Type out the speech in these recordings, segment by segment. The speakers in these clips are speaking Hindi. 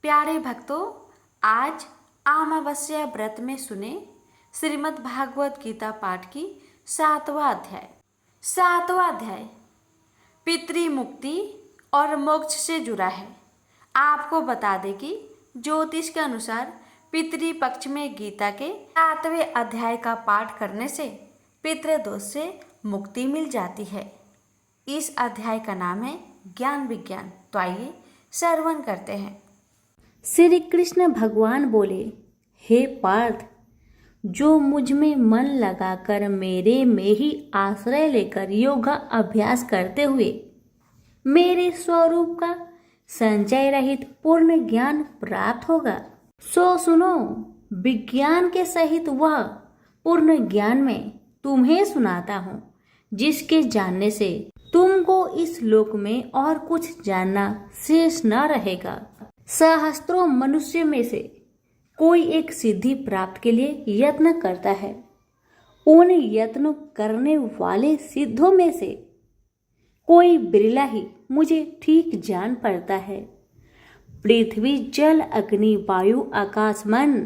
प्यारे भक्तों, आज अमावस्या व्रत में सुने श्रीमद् भागवत गीता पाठ की सातवां अध्याय पितृ मुक्ति और मोक्ष से जुड़ा है। आपको बता दें कि ज्योतिष के अनुसार पितृ पक्ष में गीता के 7वें अध्याय का पाठ करने से पितृदोष से मुक्ति मिल जाती है। इस अध्याय का नाम है ज्ञान विज्ञान। तो आइए श्रवण करते हैं। श्री कृष्ण भगवान बोले, हे पार्थ, जो मुझ में मन लगाकर मेरे में ही आश्रय लेकर योगा अभ्यास करते हुए मेरे स्वरूप का संचय रहित पूर्ण ज्ञान प्राप्त होगा, सो सुनो, विज्ञान के सहित वह पूर्ण ज्ञान मैं तुम्हें सुनाता हूँ, जिसके जानने से तुमको इस लोक में और कुछ जानना शेष न रहेगा। सहस्त्रों मनुष्य में से कोई एक सिद्धि प्राप्त के लिए यत्न करता है। उन यत्न करने वाले सिद्धों में से कोई बिरला ही मुझे ठीक जान पड़ता है। पृथ्वी, जल, अग्नि, वायु, आकाश, मन,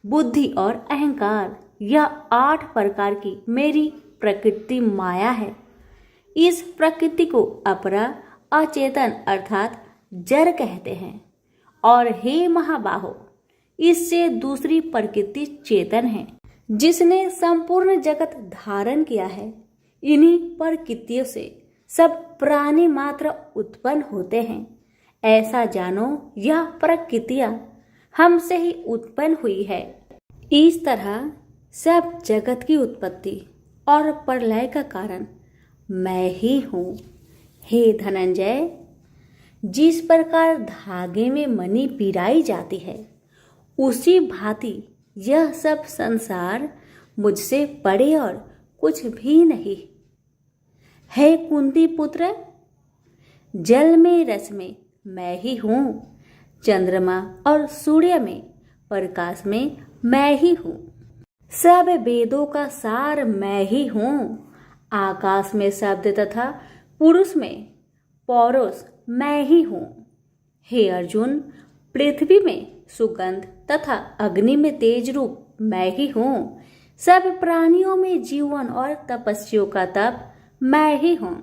बुद्धि और अहंकार, यह 8 प्रकार की मेरी प्रकृति माया है। इस प्रकृति को अपरा अचेतन अर्थात जड़ कहते हैं। और हे महाबाहो, इससे दूसरी प्रकृति चेतन है, जिसने संपूर्ण जगत धारण किया है। इन्हीं प्रकृतियों से सब प्राणी मात्र उत्पन्न होते हैं। ऐसा जानो, यह प्रकृतियां हमसे ही उत्पन्न हुई है। इस तरह सब जगत की उत्पत्ति और प्रलय का कारण मैं ही हूँ। हे धनंजय, जिस प्रकार धागे में मणि पिराई जाती है, उसी भांति यह सब संसार मुझसे परे और कुछ भी नहीं। हे कुंती पुत्र, जल में रस में मैं ही हूँ, चंद्रमा और सूर्य में प्रकाश में मैं ही हूँ, सब वेदों का सार मैं ही हूँ, आकाश में शब्द तथा पुरुष में पौरुष मैं ही हूँ। हे अर्जुन, पृथ्वी में सुगंध तथा अग्नि में तेज रूप मैं ही हूँ, सब प्राणियों में जीवन और तपस्वियों का तप मैं ही हूँ।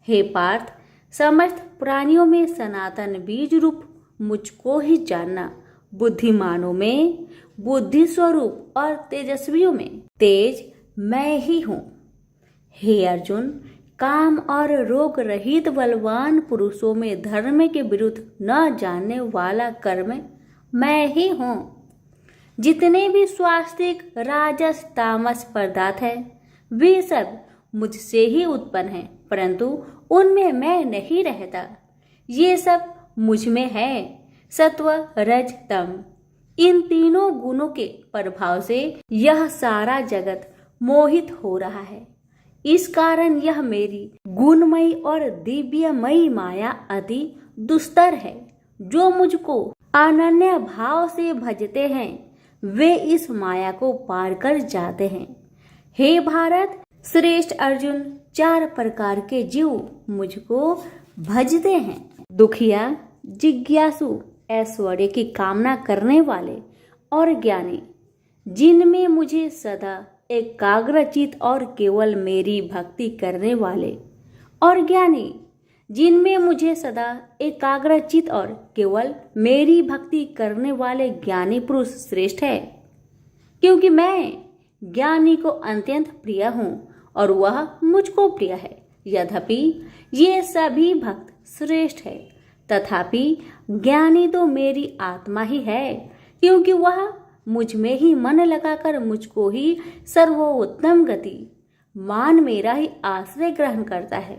हे पार्थ, समस्त प्राणियों में सनातन बीज रूप मुझको ही जानना, बुद्धिमानों में बुद्धि स्वरूप और तेजस्वियों में तेज मैं ही हूँ। हे अर्जुन, काम और रोग रहित बलवान पुरुषों में धर्म के विरुद्ध न जानने वाला कर्म मैं ही हूँ। जितने भी स्वास्तिक, राजस, तामस पदार्थ है, वे सब मुझसे ही उत्पन्न हैं, परंतु उनमें मैं नहीं रहता। ये सब मुझ में है। सत्व, रज, तम, इन तीनों गुणों के प्रभाव से यह सारा जगत मोहित हो रहा है। इस कारण यह मेरी गुणमयी और दिव्यमयी माया अति दुस्तर है। जो मुझको अनन्य भाव से भजते हैं, वे इस माया को पार कर जाते हैं। हे भारत श्रेष्ठ अर्जुन, 4 प्रकार के जीव मुझको भजते हैं। दुखिया, जिज्ञासु, ऐश्वर्य की कामना करने वाले और ज्ञानी, जिनमें मुझे सदा एकाग्रचित और केवल मेरी भक्ति करने वाले, और ज्ञानी, जिनमें मुझे सदा एकाग्रचित और केवल मेरी भक्ति करने वाले ज्ञानी पुरुष श्रेष्ठ है। क्योंकि मैं ज्ञानी को अत्यंत प्रिय हूँ और वह मुझको प्रिय है। यद्यपि ये सभी भक्त श्रेष्ठ है, तथापि ज्ञानी तो मेरी आत्मा ही है, क्योंकि वह मुझ में ही मन लगाकर मुझको ही सर्वोत्तम गति मान मेरा ही आश्रय ग्रहण करता है।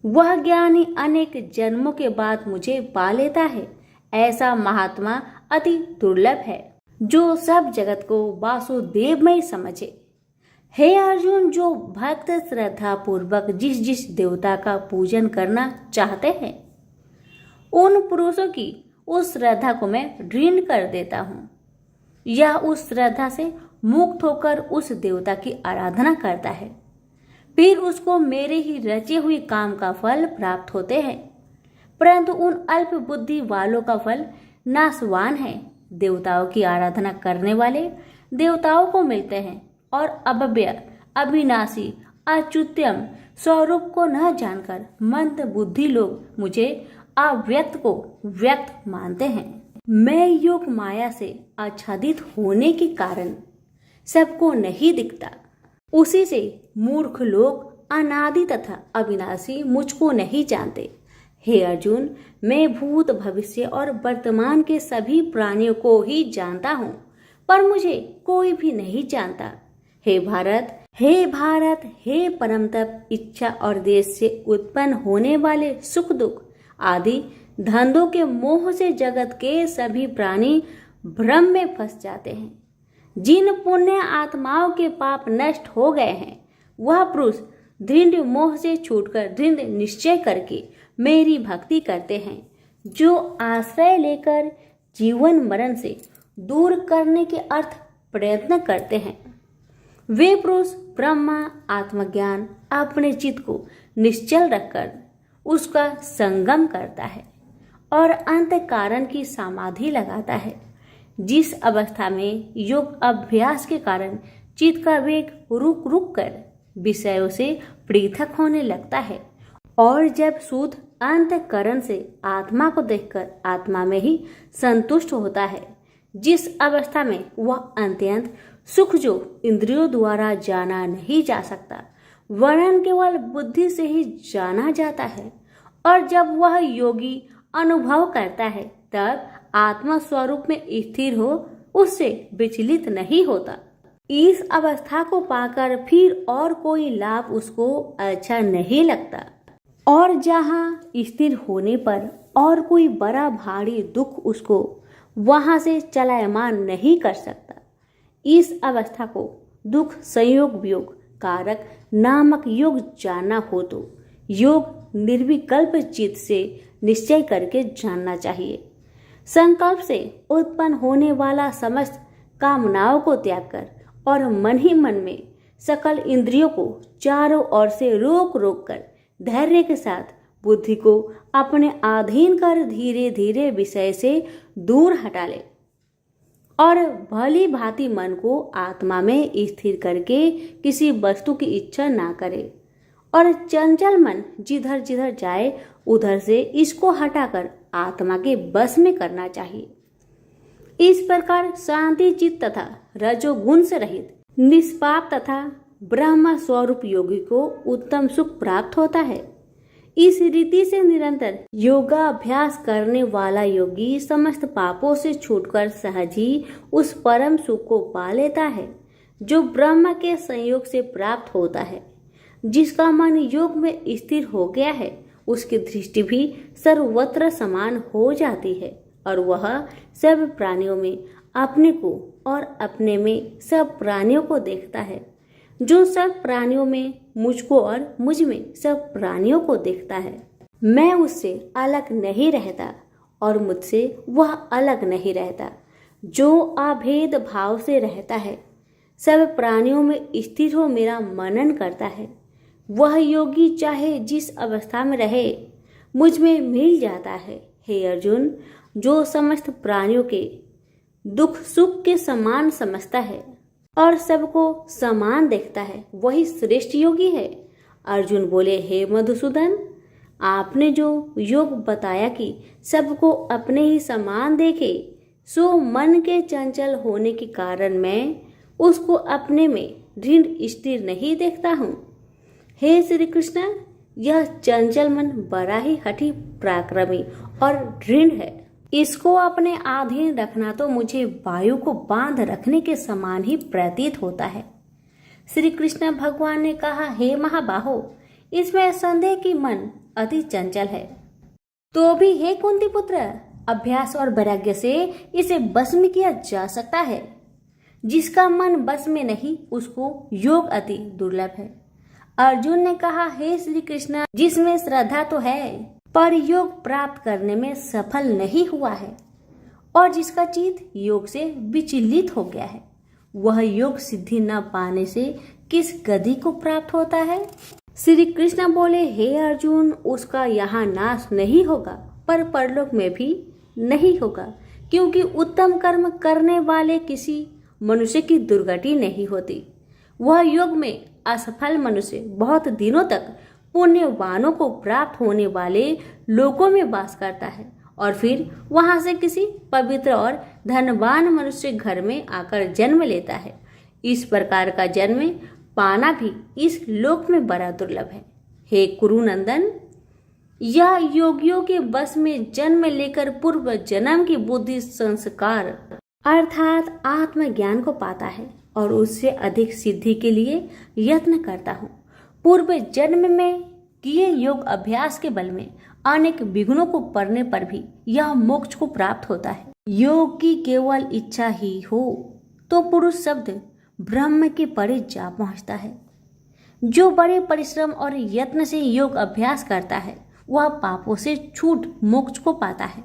वह ज्ञानी अनेक जन्मों के बाद मुझे पा लेता है। ऐसा महात्मा अति दुर्लभ है, जो सब जगत को वासुदेवमय समझे। हे अर्जुन, जो भक्त श्रद्धा पूर्वक जिस जिस देवता का पूजन करना चाहते हैं, उन पुरुषों की उस श्रद्धा को मैं ऋण कर देता हूँ। यह उस श्रद्धा से मुक्त होकर उस देवता की आराधना करता है, फिर उसको मेरे ही रचे हुए काम का फल प्राप्त होते हैं। परंतु उन अल्प बुद्धि वालों का फल नाशवान है। देवताओं की आराधना करने वाले देवताओं को मिलते हैं और अव्यय, अविनाशी, अच्युतम स्वरूप को न जानकर मंद बुद्धि लोग मुझे अव्यक्त को व्यक्त मानते हैं। मैं योग माया से आच्छादित होने के कारण सबको नहीं दिखता, उसी से मूर्ख लोग अनादि तथा अविनाशी मुझको नहीं जानते। हे अर्जुन, मैं भूत, भविष्य और वर्तमान के सभी प्राणियों को ही जानता हूँ, पर मुझे कोई भी नहीं जानता। हे भारत, हे परम तप, इच्छा और देश से उत्पन्न होने वाले सुख दुख आदि धंधों के मोह से जगत के सभी प्राणी भ्रम में फंस जाते हैं। जिन पुण्य आत्माओं के पाप नष्ट हो गए हैं, वह पुरुष दृढ़ मोह से छूटकर दृढ़ निश्चय करके मेरी भक्ति करते हैं, जो आश्रय लेकर जीवन मरण से दूर करने के अर्थ प्रयत्न करते हैं। वे पुरुष ब्रह्मा आत्मज्ञान अपने चित्त को निश्चल रखकर उसका संगम करता है और अंत कारण की समाधि लगाता है, जिस अवस्था में योग अभ्यास के कारण चित्त का वेग रुक रुक कर विषयों से पृथक होने लगता है और जब शुद्ध अंतःकरण से आत्मा को देखकर आत्मा में ही संतुष्ट होता है, जिस अवस्था में वह अत्यंत सुख जो इंद्रियों द्वारा जाना नहीं जा सकता वरन केवल बुद्धि से ही जाना जाता है, और जब वह योगी अनुभव करता है तब आत्मा स्वरूप में स्थिर हो उससे विचलित नहीं होता। इस अवस्था को पाकर फिर और कोई लाभ उसको अच्छा नहीं लगता, और जहाँ स्थिर होने पर और कोई बड़ा भारी दुख उसको वहां से चलायमान नहीं कर सकता। इस अवस्था को दुख संयोग वियोग कारक नामक योग जानना हो तो योग निर्विकल्प चित्त से निश्चय करके जानना चाहिए। संकल्प से उत्पन्न होने वाला समस्त कामनाओं को त्याग कर और मन ही मन में सकल इंद्रियों को चारों ओर से रोक रोक कर धैर्य के साथ बुद्धि को अपने अधीन कर धीरे धीरे विषय से दूर हटा ले और भली भांति मन को आत्मा में स्थिर करके किसी वस्तु की इच्छा ना करे, और चंचल मन जिधर जिधर जाए उधर से इसको हटाकर आत्मा के बस में करना चाहिए। इस प्रकार शांति चित्त तथा रजोगुण से रहित निष्पाप तथा ब्रह्म स्वरूप योगी को उत्तम सुख प्राप्त होता है। इस रीति से निरंतर योगाभ्यास करने वाला योगी समस्त पापों से छूटकर सहज ही उस परम सुख को पा लेता है जो ब्रह्म के संयोग से प्राप्त होता है। जिसका मन योग में स्थिर हो गया है उसकी दृष्टि भी सर्वत्र समान हो जाती है और वह सब प्राणियों में अपने को और अपने में सब प्राणियों को देखता है, जो सब प्राणियों में मुझको और मुझ में सब प्राणियों को देखता है। मैं उससे अलग नहीं रहता और मुझसे वह अलग नहीं रहता। जो अभेद भाव से रहता है, सब प्राणियों में स्थिर हो मेरा मनन करता है, वह योगी चाहे जिस अवस्था में रहे मुझ में मिल जाता है। हे अर्जुन, जो समस्त प्राणियों के दुख सुख के समान समझता है और सबको समान देखता है वही श्रेष्ठ योगी है। अर्जुन बोले, हे मधुसूदन, आपने जो योग बताया कि सबको अपने ही समान देखे, सो मन के चंचल होने के कारण मैं उसको अपने में दृढ़ स्थिर नहीं देखता हूँ। हे श्री कृष्ण, यह चंचल मन बड़ा ही हठी पराक्रमी और दृढ़ है। इसको अपने अधीन रखना तो मुझे वायु को बांध रखने के समान ही प्रतीत होता है। श्री कृष्ण भगवान ने कहा, हे महाबाहो, इसमें संदेह की मन अति चंचल है, तो भी हे कुंती पुत्र, अभ्यास और वैराग्य से इसे बस में किया जा सकता है। जिसका मन बस में नहीं उसको योग अति दुर्लभ है। अर्जुन ने कहा, हे श्री कृष्ण, जिसमें श्रद्धा तो है पर योग प्राप्त करने में सफल नहीं हुआ है और जिसका चित्त योग से विचलित हो गया है, वह योग सिद्धि न पाने से किस गति को प्राप्त होता है? श्री कृष्ण बोले, हे अर्जुन, उसका यहाँ नाश नहीं होगा पर परलोक में भी नहीं होगा, क्योंकि उत्तम कर्म करने वाले किसी मनुष्य की दुर्गति नहीं होती। वह योग में असफल मनुष्य बहुत दिनों तक पुण्यवानों को प्राप्त होने वाले लोकों में वास करता है और फिर वहां से किसी पवित्र और धनवान मनुष्य घर में आकर जन्म लेता है। इस प्रकार का जन्म पाना भी इस लोक में बड़ा दुर्लभ है। हे कुरुनंदन, यह योगियों के बस में जन्म लेकर पूर्व जन्म की बुद्धि संस्कार अर्थात आत्मज्ञान को पाता है और उससे अधिक सिद्धि के लिए यत्न करता हूँ। पूर्व जन्म में किए योग अभ्यास के बल में अनेक विघ्नों को पड़ने पर भी यह मोक्ष को प्राप्त होता है। योग की केवल इच्छा ही हो तो पुरुष शब्द ब्रह्म के परे जा पहुंचता है। जो बड़े परिश्रम और यत्न से योग अभ्यास करता है वह पापों से छूट मोक्ष को पाता है।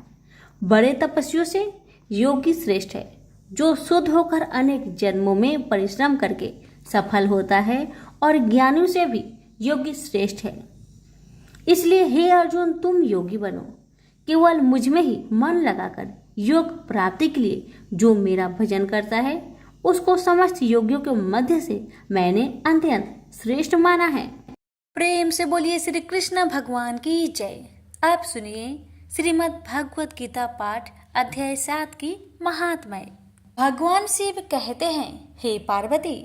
बड़े तपस्वियों से योगी श्रेष्ठ है। जो शुद्ध होकर अनेक जन्मों में परिश्रम करके सफल होता है और ज्ञानियों से भी योगी श्रेष्ठ है। इसलिए हे अर्जुन, तुम योगी बनो। केवल मुझ में ही मन लगाकर योग प्राप्ति के लिए जो मेरा भजन करता है उसको समस्त योगियों के मध्य से मैंने अत्यंत श्रेष्ठ माना है। प्रेम से बोलिए श्री कृष्ण भगवान की जय। अब सुनिए श्रीमद् भगवत गीता पाठ अध्याय 7 की महात्म्य। भगवान शिव कहते हैं, हे पार्वती,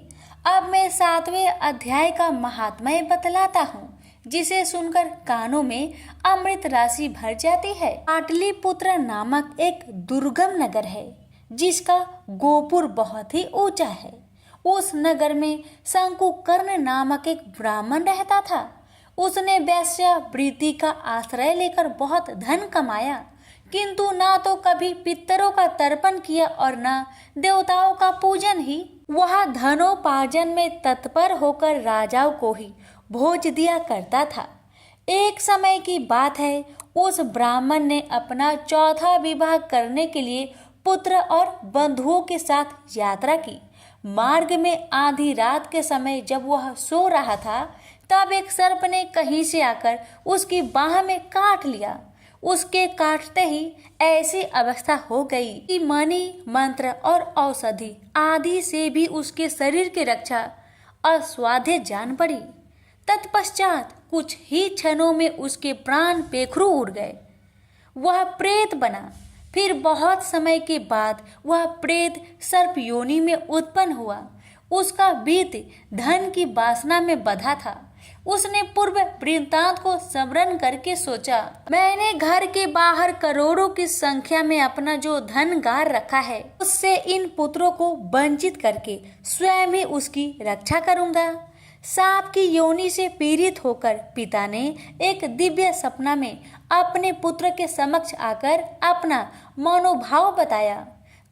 अब मैं 7वें अध्याय का महात्म्य बतलाता हूँ, जिसे सुनकर कानों में अमृत राशि भर जाती है। पाटलिपुत्र नामक एक दुर्गम नगर है जिसका गोपुर बहुत ही ऊंचा है। उस नगर में शंकुकर्ण नामक एक ब्राह्मण रहता था। उसने वैश्यावृत्ति का आश्रय लेकर बहुत धन कमाया, किंतु ना तो कभी पितरों का तर्पण किया और न देवताओं का पूजन ही। वह धनोपार्जन में तत्पर होकर राजाओं को ही भोज दिया करता था। एक समय की बात है, उस ब्राह्मण ने अपना चौथा विवाह करने के लिए पुत्र और बंधुओं के साथ यात्रा की। मार्ग में आधी रात के समय जब वह सो रहा था, तब एक सर्प ने कहीं से आकर उसकी बाह में काट लिया। उसके काटते ही ऐसी अवस्था हो गई कि मणि, मंत्र और औषधि आदि से भी उसके शरीर की रक्षा असाध्य जान पड़ी। तत्पश्चात कुछ ही क्षणों में उसके प्राण पेखरू उड़ गए। वह प्रेत बना। फिर बहुत समय के बाद वह प्रेत सर्प योनि में उत्पन्न हुआ। उसका बीत धन की वासना में बंधा था। उसने पूर्व वृत्तांत को स्मरण करके सोचा, मैंने घर के बाहर करोड़ों की संख्या में अपना जो धन गार रखा है, उससे इन पुत्रों को वंचित करके स्वयं ही उसकी रक्षा करूंगा। सांप की योनि से पीड़ित होकर पिता ने एक दिव्य सपना में अपने पुत्र के समक्ष आकर अपना मनोभाव बताया।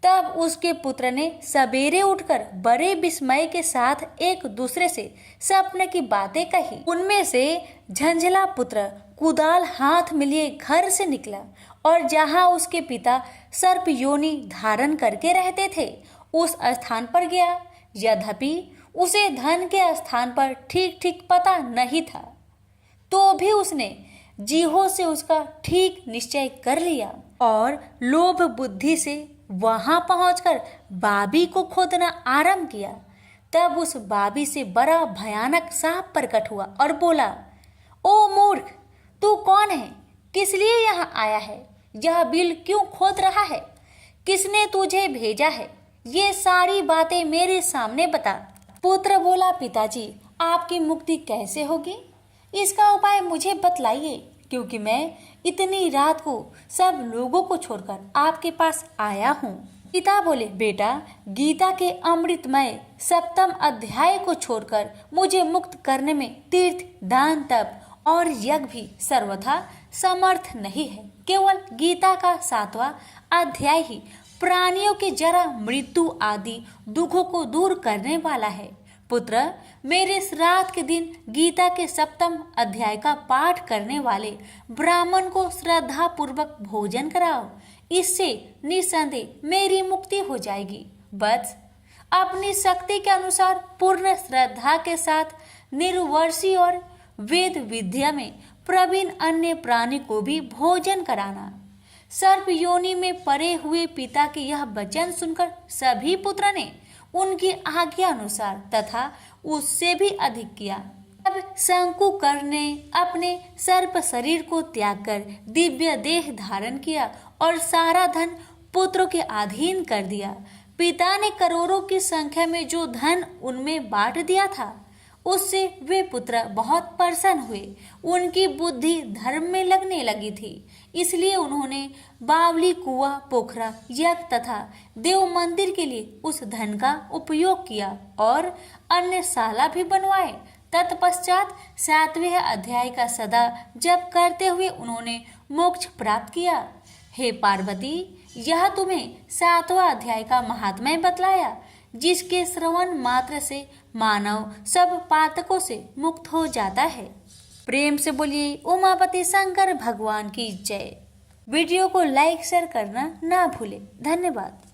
तब उसके पुत्र ने सवेरे उठकर बड़े विस्मय के साथ एक दूसरे से सपने की बातें कही। उनमें से झंझला पुत्र कुदाल हाथ में लिए घर से निकला और जहां उसके पिता सर्प योनि धारण करके रहते थे, उस स्थान पर गया। यद्यपि उसे धन के स्थान पर ठीक ठीक पता नहीं था, तो भी उसने जीहो से उसका ठीक निश्चय कर लिया और लोभ बुद्धि से वहां पहुंचकर बाबी को खोदना आरंभ किया। तब उस बाबी से बड़ा भयानक सांप प्रकट हुआ और बोला, ओ मूर्ख, तू कौन है? किस लिए यहाँ आया है? यह बिल क्यों खोद रहा है? किसने तुझे भेजा है? ये सारी बातें मेरे सामने बता। पुत्र बोला, पिताजी, आपकी मुक्ति कैसे होगी? इसका उपाय मुझे बतलाइए, क्योंकि मैं इतनी रात को सब लोगों को छोड़कर आपके पास आया हूँ। पिता बोले, बेटा, गीता के अमृतमय 7वें अध्याय को छोड़कर मुझे मुक्त करने में तीर्थ, दान, तप और यज्ञ भी सर्वथा समर्थ नहीं है। केवल गीता का 7वां अध्याय ही प्राणियों के जरा, मृत्यु आदि दुखों को दूर करने वाला है। पुत्र, मेरे श्राद्ध के दिन गीता के 7वें अध्याय का पाठ करने वाले ब्राह्मण को श्रद्धा पूर्वक भोजन कराओ। इससे निस्संदेह मेरी मुक्ति हो जाएगी। बस अपनी शक्ति के अनुसार पूर्ण श्रद्धा के साथ निर्वर्षी और वेद विद्या में प्रवीण अन्य प्राणी को भी भोजन कराना। सर्प योनि में पड़े हुए पिता के यह वचन सुनकर सभी पुत्र ने उनकी आज्ञा अनुसार तथा उससे भी अधिक किया। तब शंकुकर ने अपने सर्प शरीर को त्याग कर दिव्य देह धारण किया और सारा धन पुत्रों के अधीन कर दिया। पिता ने करोड़ों की संख्या में जो धन उनमें बांट दिया था, उससे वे पुत्र बहुत प्रसन्न हुए। उनकी बुद्धि धर्म में लगने लगी थी, इसलिए उन्होंने बावली, कुआं, पोखरा, यज्ञ तथा देव मंदिर के लिए उस धन का उपयोग किया और अन्य शाला भी बनवाए। तत्पश्चात 7वें अध्याय का सदा जप करते हुए उन्होंने मोक्ष प्राप्त किया। हे पार्वती, यह तुम्हें 7वां अध्याय का महात्म्य बतलाया, जिसके श्रवण मात्र से मानव सब पातकों से मुक्त हो जाता है। प्रेम से बोलिए उमापति शंकर भगवान की जय। वीडियो को लाइक शेयर करना ना भूले। धन्यवाद।